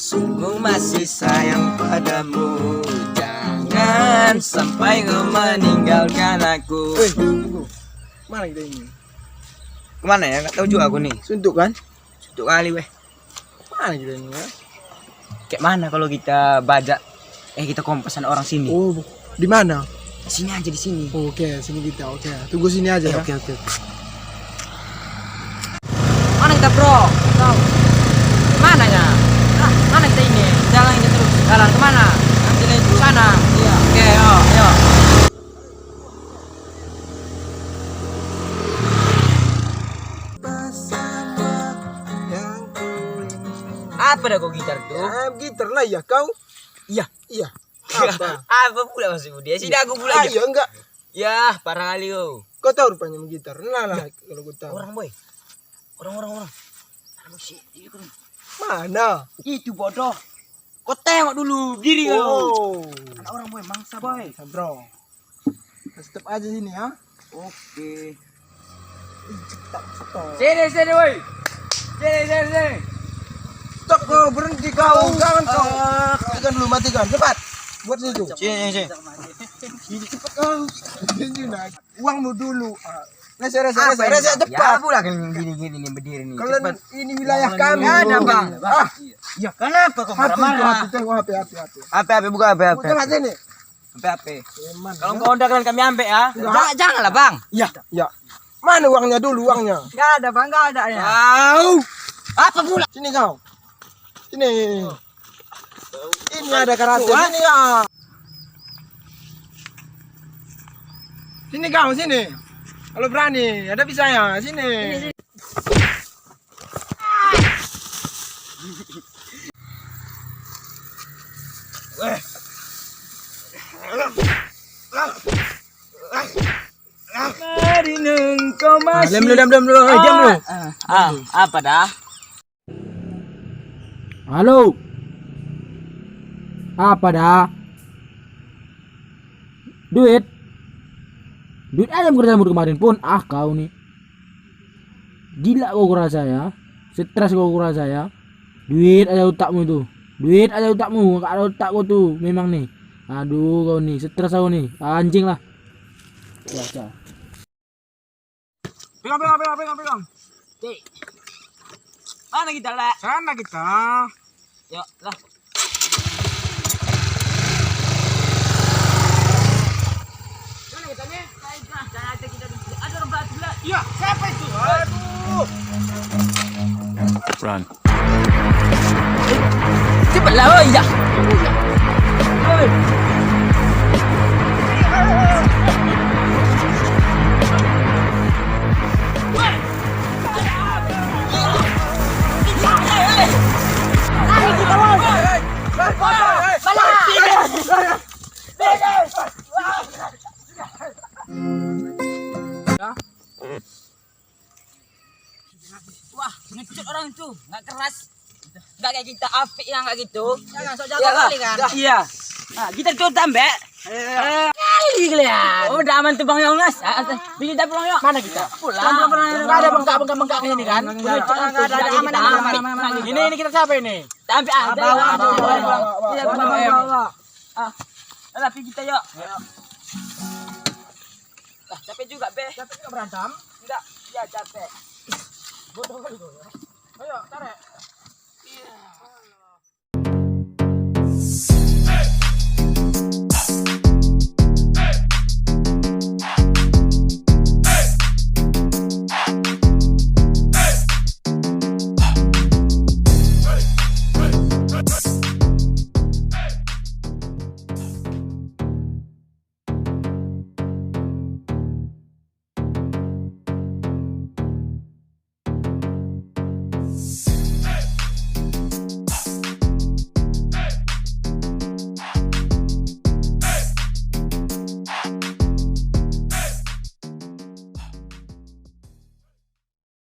Sungguh masih sayang padamu. Jangan sampai kau meninggalkan aku. Tunggu. Mana kita ini? Kemana ya? Nggak tahu juga aku nih. Suntuk kan? Suntuk kali weh. Mana kita ini ya? Kayak mana kalau kita bajak? Kita kompasan orang sini. Oh, di mana? Sini aja di sini. Oh, oke, sini kita. Oke, tunggu sini aja ya. Oke. Mana kita bro? Mana ya? Mana kita ini? Jalan ini terus. Jalan kemana? Nanti ke sana. Iya. Oke, ayo. Apa dah kau gitar tuh? Gitar lah ya kau. Iya. Apa? Apa pula maksudmu dia? Sini aku pula aja. Ayo enggak. Ya, parah kali kau. Kau tahu rupanya main gitar. Nah lah kalau kau tahu. Orang boy. Orang. Mana? Itu bodoh. Kau tengok dulu diri kau. Oh. Anak orang boy, mangsa boy. Bro. Stop aja sini ya. Oke. Stop. Sini boy. Sini. Stop kau, berhenti kau. Jangan kau. Matikan dulu, matikan. Cepat. Buat situ. Sini. Ini cepat kau. Ini nak. Uangmu dulu. Rese Ya cepat. pula kan gini nih berdiri nih. Kalian ini wilayah kami. Ada bang. Ya kenapa kau marah-marah? Hati, tengok HP. HP buka HP. Bukan aja nih. HP. Kalau kau udah kalian kami ambil ya. Janganlah bang. Ya. Mana uangnya dulu uangnya? Enggak ada bang, enggak ada ya. Tahu. Apa pula? Sini kau. Sini. Ini ada karate. Sini kau. Sini kau, sini. Kalau berani, ada pisahnya. Sini. Kau masih. Diam dulu. Apa dah? Halo. Apa dah? Duit aja kerjamu kemarin pun. Kau nih gila kau kurasa ya. Stres kau kurasa ya. Duit aja otakmu itu. Gak ada otak kau tuh memang nih. Aduh kau nih stres kau nih. Anjing lah. Biasa. Pegang. Mana kita lah? Sana kita. Yuk lah. Mana kita nih? Ada orang batu lah. Iya, siapa itu? Aduh. Run. Cepatlah, oi dah. Oi. Wah, ngecut orang itu, nggak keras, nggak kayak kita apik yang nggak gitu. Jangan sok jago kali kan? Iya. Nah, kita tuh tambah. Kali kalian. Oh, udah aman tuh Bang Yongas. Bikin kita pulang yuk. Mana kita? Pulang. Enggak ada bengkak ini kan? Enggak ada aman. Ini kita siapa ini? Sampai ada. Iya, bawa. Lah, pergi kita yuk. Lah, capek juga, Be. Capek juga berantem? Enggak, ya capek. Bodoh kali kau. Ayo, tarik. Iya.